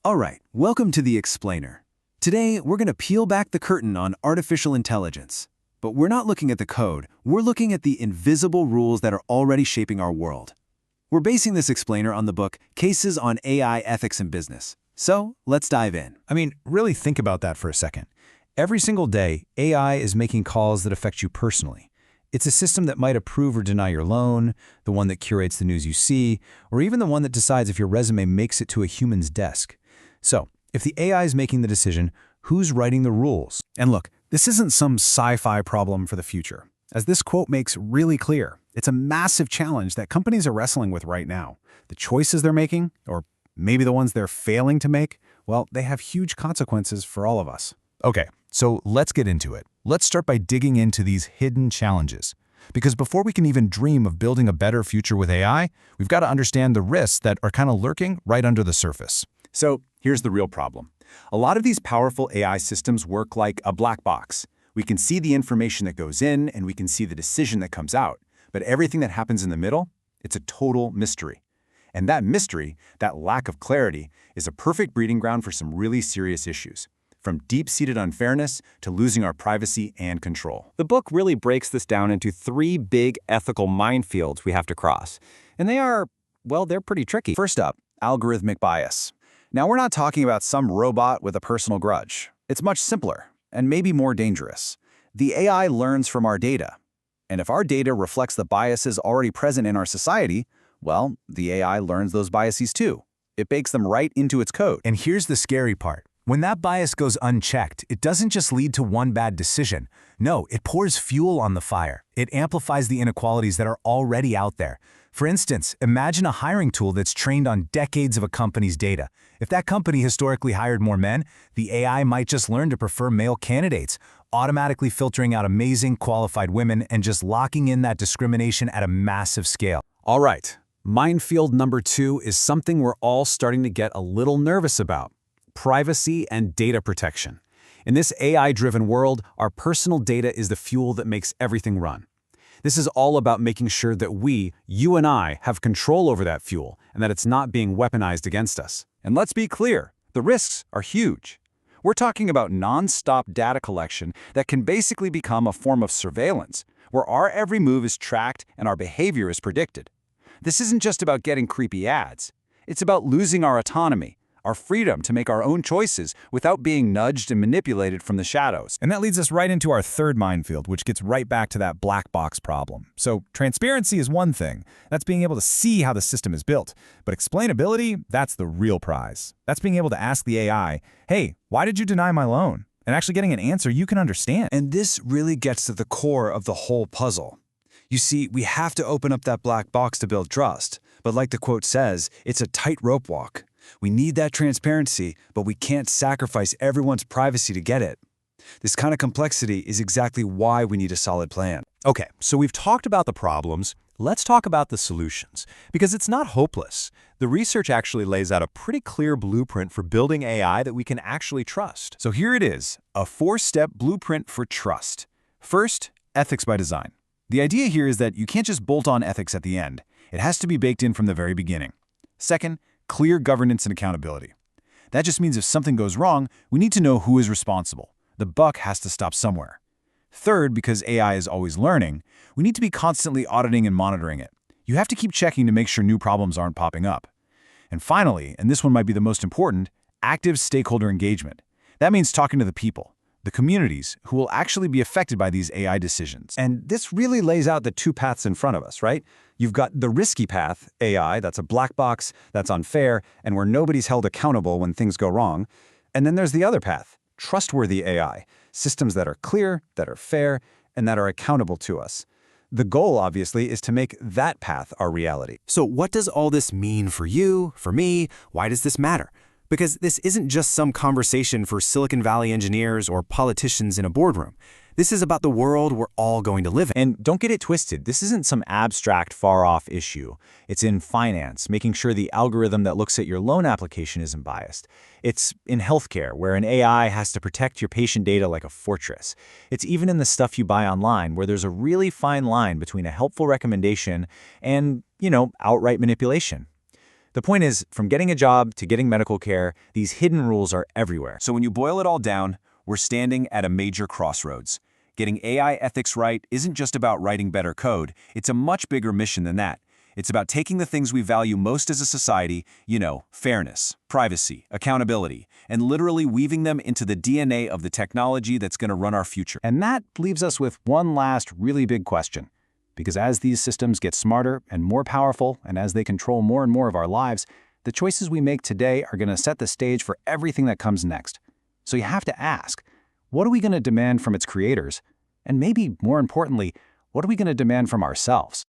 All right, welcome to The Explainer. Today, we're going to peel back the curtain on artificial intelligence. But we're not looking at the code, we're looking at the invisible rules that are already shaping our world. We're basing this explainer on the book Cases on AI Ethics in Business. So, let's dive in. Really think about that for a second. Every single day, AI is making calls that affect you personally. It's a system that might approve or deny your loan, the one that curates the news you see, or even the one that decides if your resume makes it to a human's desk. So, if the AI is making the decision, who's writing the rules? And look, this isn't some sci-fi problem for the future. As this quote makes really clear, it's a massive challenge that companies are wrestling with right now. The choices they're making, or maybe the ones they're failing to make, well, they have huge consequences for all of us. Okay, so let's get into it. Let's start by digging into these hidden challenges. Because before we can even dream of building a better future with AI, we've got to understand the risks that are kind of lurking right under the surface. So here's the real problem. A lot of these powerful AI systems work like a black box. We can see the information that goes in and we can see the decision that comes out. But everything that happens in the middle, it's a total mystery. And that mystery, that lack of clarity, is a perfect breeding ground for some really serious issues. From deep-seated unfairness to losing our privacy and control. The book really breaks this down into three big ethical minefields we have to cross. And they're pretty tricky. First up, algorithmic bias. Now, we're not talking about some robot with a personal grudge. It's much simpler and maybe more dangerous. The AI learns from our data. And if our data reflects the biases already present in our society, well, the AI learns those biases too. It bakes them right into its code. And here's the scary part. When that bias goes unchecked, it doesn't just lead to one bad decision. No, it pours fuel on the fire. It amplifies the inequalities that are already out there. For instance, imagine a hiring tool that's trained on decades of a company's data. If that company historically hired more men, the AI might just learn to prefer male candidates, automatically filtering out amazing, qualified women and just locking in that discrimination at a massive scale. All right, minefield number 2 is something we're all starting to get a little nervous about: privacy and data protection. In this AI-driven world, our personal data is the fuel that makes everything run. This is all about making sure that you and I, have control over that fuel and that it's not being weaponized against us. And let's be clear, the risks are huge. We're talking about non-stop data collection that can basically become a form of surveillance, where our every move is tracked and our behavior is predicted. This isn't just about getting creepy ads. It's about losing our autonomy, our freedom to make our own choices without being nudged and manipulated from the shadows. And that leads us right into our third minefield, which gets right back to that black box problem. So transparency is one thing. That's being able to see how the system is built. But explainability, that's the real prize. That's being able to ask the AI, hey, why did you deny my loan? And actually getting an answer you can understand. And this really gets to the core of the whole puzzle. You see, we have to open up that black box to build trust. But like the quote says, it's a tightrope walk. We need that transparency, but we can't sacrifice everyone's privacy to get it. This kind of complexity is exactly why we need a solid plan. Okay, so we've talked about the problems. Let's talk about the solutions, because it's not hopeless. The research actually lays out a pretty clear blueprint for building AI that we can actually trust. So here it is, a 4-step blueprint for trust. First, ethics by design. The idea here is that you can't just bolt on ethics at the end. It has to be baked in from the very beginning. Second, clear governance and accountability. That just means if something goes wrong, we need to know who is responsible. The buck has to stop somewhere. Third, because AI is always learning, we need to be constantly auditing and monitoring it. You have to keep checking to make sure new problems aren't popping up. And finally, and this one might be the most important, active stakeholder engagement. That means talking to the people, the communities who will actually be affected by these AI decisions. And this really lays out the two paths in front of us, right? You've got the risky path, AI, that's a black box, that's unfair, and where nobody's held accountable when things go wrong. And then there's the other path, trustworthy AI, systems that are clear, that are fair, and that are accountable to us. The goal, obviously, is to make that path our reality. So what does all this mean for you, for me? Why does this matter? Because this isn't just some conversation for Silicon Valley engineers or politicians in a boardroom. This is about the world we're all going to live in. And don't get it twisted, this isn't some abstract, far-off issue. It's in finance, making sure the algorithm that looks at your loan application isn't biased. It's in healthcare, where an AI has to protect your patient data like a fortress. It's even in the stuff you buy online, where there's a really fine line between a helpful recommendation and, outright manipulation. The point is, from getting a job to getting medical care, these hidden rules are everywhere. So when you boil it all down, we're standing at a major crossroads. Getting AI ethics right isn't just about writing better code, it's a much bigger mission than that. It's about taking the things we value most as a society, fairness, privacy, accountability, and literally weaving them into the DNA of the technology that's going to run our future. And that leaves us with one last really big question. Because as these systems get smarter and more powerful, and as they control more and more of our lives, the choices we make today are going to set the stage for everything that comes next. So you have to ask, what are we going to demand from its creators? And maybe more importantly, what are we going to demand from ourselves?